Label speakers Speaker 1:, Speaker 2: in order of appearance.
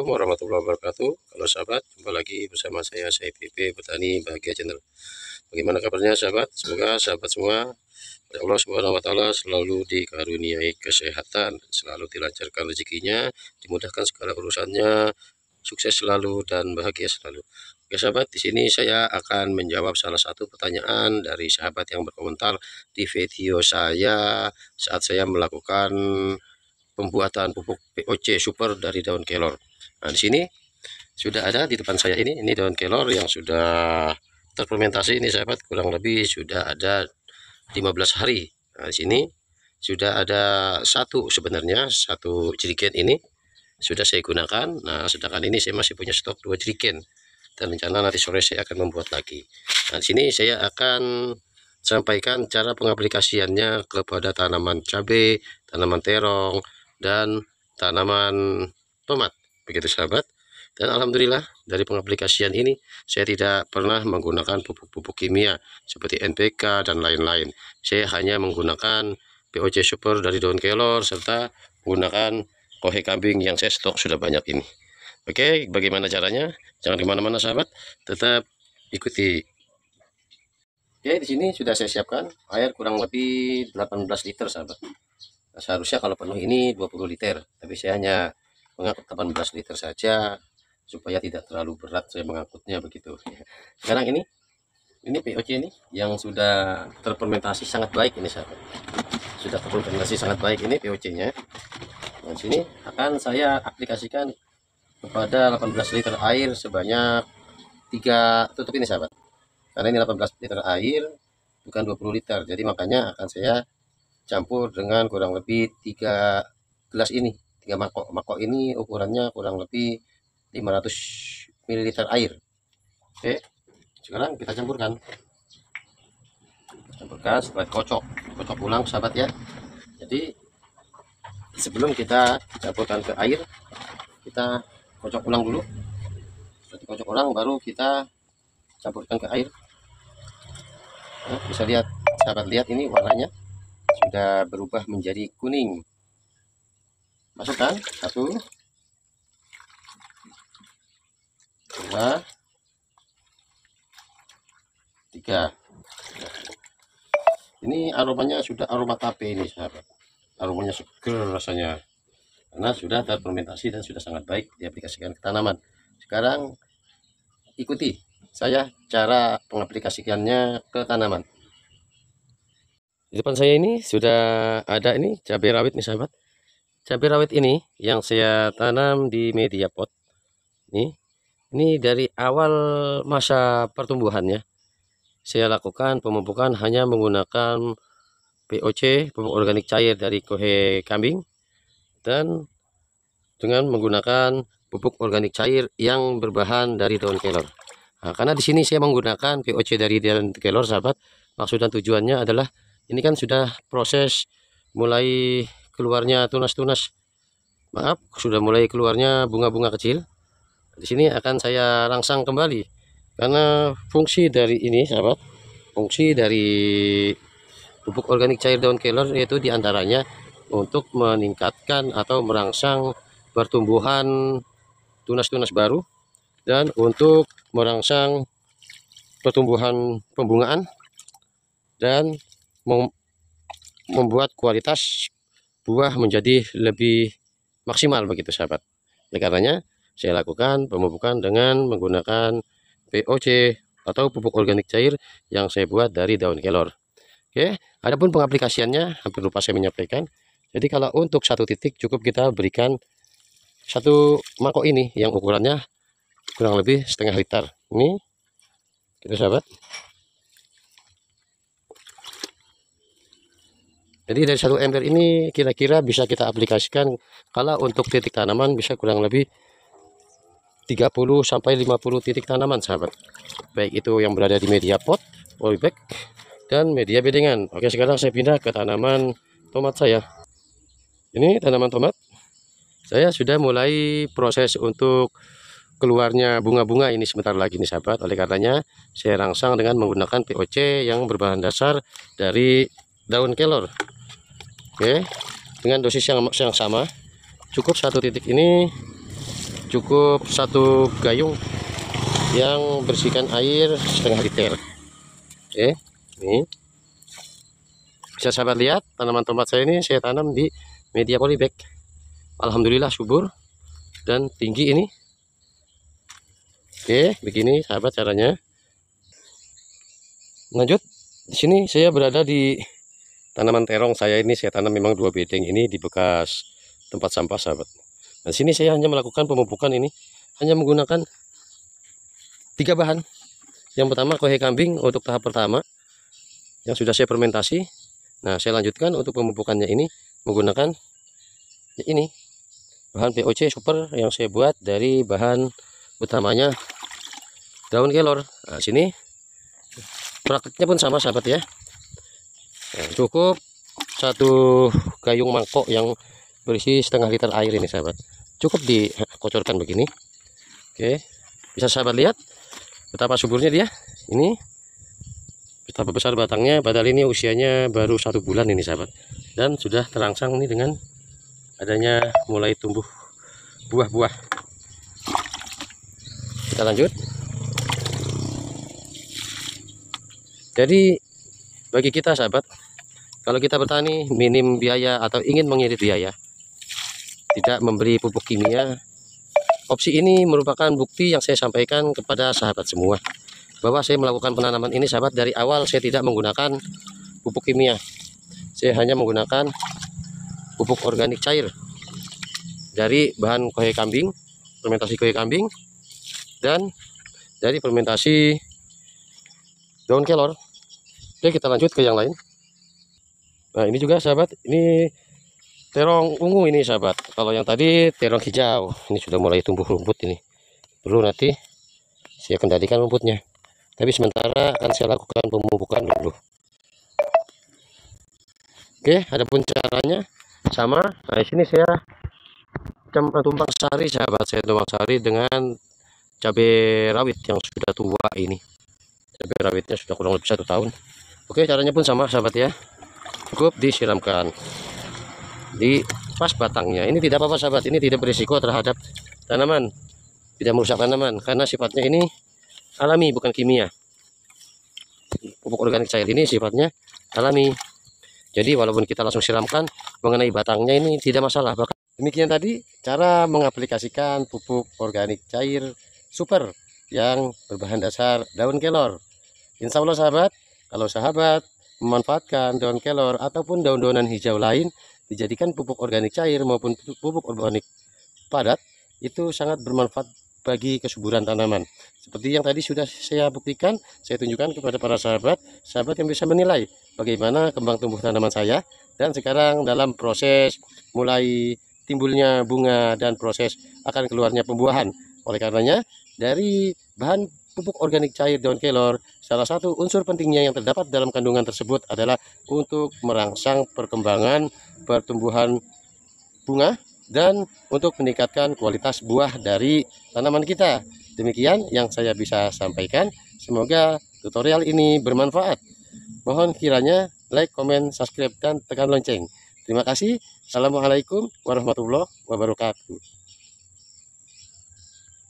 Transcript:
Speaker 1: Assalamualaikum warahmatullahi wabarakatuh. Kalau sahabat, jumpa lagi bersama saya PP Petani Bahagia Channel. Bagaimana kabarnya sahabat? Semoga sahabat semua oleh Allah Subhanahu wa taala selalu dikaruniai kesehatan, selalu dilancarkan rezekinya, dimudahkan segala urusannya, sukses selalu dan bahagia selalu. Oke sahabat, di sini saya akan menjawab salah satu pertanyaan dari sahabat yang berkomentar di video saya saat saya melakukan pembuatan pupuk POC super dari daun kelor. Nah, di sini sudah ada di depan saya ini daun kelor yang sudah terfermentasi ini sahabat, kurang lebih sudah ada 15 hari. Nah, di sini sudah ada sebenarnya satu jerigen ini sudah saya gunakan. Nah, sedangkan ini saya masih punya stok 2 jerigen dan rencana nanti sore saya akan membuat lagi. Nah, di sini saya akan sampaikan cara pengaplikasiannya kepada tanaman cabai, tanaman terong, dan tanaman tomat, begitu sahabat. Dan alhamdulillah dari pengaplikasian ini saya tidak pernah menggunakan pupuk-pupuk kimia seperti NPK dan lain-lain. Saya hanya menggunakan POC super dari daun kelor serta menggunakan kohe kambing yang saya stok sudah banyak ini. Oke, bagaimana caranya? Jangan kemana-mana sahabat, tetap ikuti. Oke, di sini sudah saya siapkan air kurang lebih 18 liter sahabat. Nah, seharusnya kalau penuh ini 20 liter, tapi saya hanya mengangkut 18 liter saja supaya tidak terlalu berat saya mengangkutnya begitu. Sekarang ini POC ini yang sudah terfermentasi sangat baik ini sahabat. Sudah terfermentasi sangat baik ini POC-nya. Nah, sini akan saya aplikasikan kepada 18 liter air sebanyak 3 tutup ini sahabat. Karena ini 18 liter air bukan 20 liter, jadi makanya akan saya campur dengan kurang lebih 3 gelas ini, 3 mangkok. Mangkok ini ukurannya kurang lebih 500 ml air. Oke, sekarang kita campurkan. Setelah kocok ulang sahabat ya. Jadi sebelum kita campurkan ke air, kita kocok ulang dulu. Setelah dikocok ulang baru kita campurkan ke air. Nah, bisa lihat sahabat, lihat ini warnanya sudah berubah menjadi kuning. Masukkan 1, 2, 3. Ini aromanya sudah aroma tape ini sahabat. Aromanya seger rasanya karena sudah terfermentasi dan sudah sangat baik diaplikasikan ke tanaman. Sekarang ikuti saya cara pengaplikasikannya ke tanaman. Di depan saya ini sudah ada ini cabai rawit nih sahabat. Cabai rawit ini yang saya tanam di media pot. Ini dari awal masa pertumbuhannya saya lakukan pemupukan hanya menggunakan POC, pupuk organik cair dari kohe kambing, dan dengan menggunakan pupuk organik cair yang berbahan dari daun kelor. Nah, karena di sini saya menggunakan POC dari daun kelor sahabat, maksud dan tujuannya adalah ini kan sudah proses mulai keluarnya tunas-tunas, maaf, sudah mulai keluarnya bunga-bunga kecil. Di sini akan saya rangsang kembali karena fungsi dari ini sahabat, fungsi dari pupuk organik cair daun kelor yaitu diantaranya untuk meningkatkan atau merangsang pertumbuhan tunas-tunas baru dan untuk merangsang pertumbuhan pembungaan dan membuat kualitas buah menjadi lebih maksimal begitu sahabat. Oleh karenanya saya lakukan pemupukan dengan menggunakan POC atau pupuk organik cair yang saya buat dari daun kelor. Oke, adapun pengaplikasiannya hampir lupa saya menyampaikan. Jadi kalau untuk 1 titik cukup kita berikan 1 mangkok ini yang ukurannya kurang lebih setengah liter. Ini gitu sahabat. Jadi dari 1 ember ini kira-kira bisa kita aplikasikan kalau untuk titik tanaman bisa kurang lebih 30 sampai 50 titik tanaman sahabat. Baik itu yang berada di media pot, polybag, dan media bedengan. Oke, sekarang saya pindah ke tanaman tomat saya. Ini tanaman tomat. Saya sudah mulai proses untuk keluarnya bunga-bunga ini sebentar lagi nih sahabat. Oleh karenanya saya rangsang dengan menggunakan POC yang berbahan dasar dari daun kelor. Oke, dengan dosis yang sama, cukup 1 titik ini cukup 1 gayung yang bersihkan air setengah liter. Oke, ini bisa sahabat lihat tanaman tomat saya ini saya tanam di media polybag. Alhamdulillah subur dan tinggi ini. Oke, begini sahabat caranya. Lanjut, di sini saya berada di tanaman terong saya ini. Saya tanam memang 2 bedeng ini di bekas tempat sampah sahabat. Nah, sini saya hanya melakukan pemupukan ini hanya menggunakan 3 bahan. Yang pertama kohe kambing untuk tahap pertama yang sudah saya fermentasi. Nah, saya lanjutkan untuk pemupukannya ini menggunakan ini bahan POC super yang saya buat dari bahan utamanya daun kelor. Nah, sini praktiknya pun sama sahabat ya. Nah, cukup 1 gayung mangkok yang berisi setengah liter air ini sahabat. Cukup dikocorkan begini. Oke, bisa sahabat lihat betapa suburnya dia. Ini betapa besar batangnya, padahal ini usianya baru 1 bulan ini sahabat, dan sudah terangsang ini dengan adanya mulai tumbuh buah-buah. Kita lanjut. Jadi bagi kita sahabat, kalau kita bertani minim biaya atau ingin mengirit biaya, tidak memberi pupuk kimia, opsi ini merupakan bukti yang saya sampaikan kepada sahabat semua bahwa saya melakukan penanaman ini sahabat, dari awal saya tidak menggunakan pupuk kimia. Saya hanya menggunakan pupuk organik cair dari bahan kohe kambing, fermentasi kohe kambing, dan dari fermentasi daun kelor. Oke, kita lanjut ke yang lain. Nah, ini juga sahabat, ini terong ungu ini sahabat. Kalau yang tadi terong hijau, ini sudah mulai tumbuh rumput ini. Perlu nanti saya kendalikan rumputnya. Tapi sementara akan saya lakukan pemupukan dulu. Oke, adapun caranya sama. Nah, di sini saya tumpang sari sahabat. Saya tumpang sari dengan cabai rawit yang sudah tua ini. Cabai rawitnya sudah kurang lebih 1 tahun. Oke, caranya pun sama sahabat ya. Cukup disiramkan di pas batangnya. Ini tidak apa-apa sahabat. Ini tidak berisiko terhadap tanaman. Tidak merusak tanaman karena sifatnya ini alami bukan kimia. Pupuk organik cair ini sifatnya alami. Jadi walaupun kita langsung siramkan mengenai batangnya ini tidak masalah. Demikian tadi cara mengaplikasikan pupuk organik cair super yang berbahan dasar daun kelor. Insya Allah sahabat, kalau sahabat memanfaatkan daun kelor ataupun daun-daunan hijau lain dijadikan pupuk organik cair maupun pupuk organik padat, itu sangat bermanfaat bagi kesuburan tanaman. Seperti yang tadi sudah saya buktikan, saya tunjukkan kepada para sahabat yang bisa menilai bagaimana kembang tumbuh tanaman saya, dan sekarang dalam proses mulai timbulnya bunga dan proses akan keluarnya pembuahan. Oleh karenanya, dari bahan pupuk organik cair daun kelor, salah satu unsur pentingnya yang terdapat dalam kandungan tersebut adalah untuk merangsang perkembangan pertumbuhan bunga dan untuk meningkatkan kualitas buah dari tanaman kita. Demikian yang saya bisa sampaikan. Semoga tutorial ini bermanfaat. Mohon kiranya like, comment, subscribe, dan tekan lonceng. Terima kasih. Assalamualaikum warahmatullahi wabarakatuh.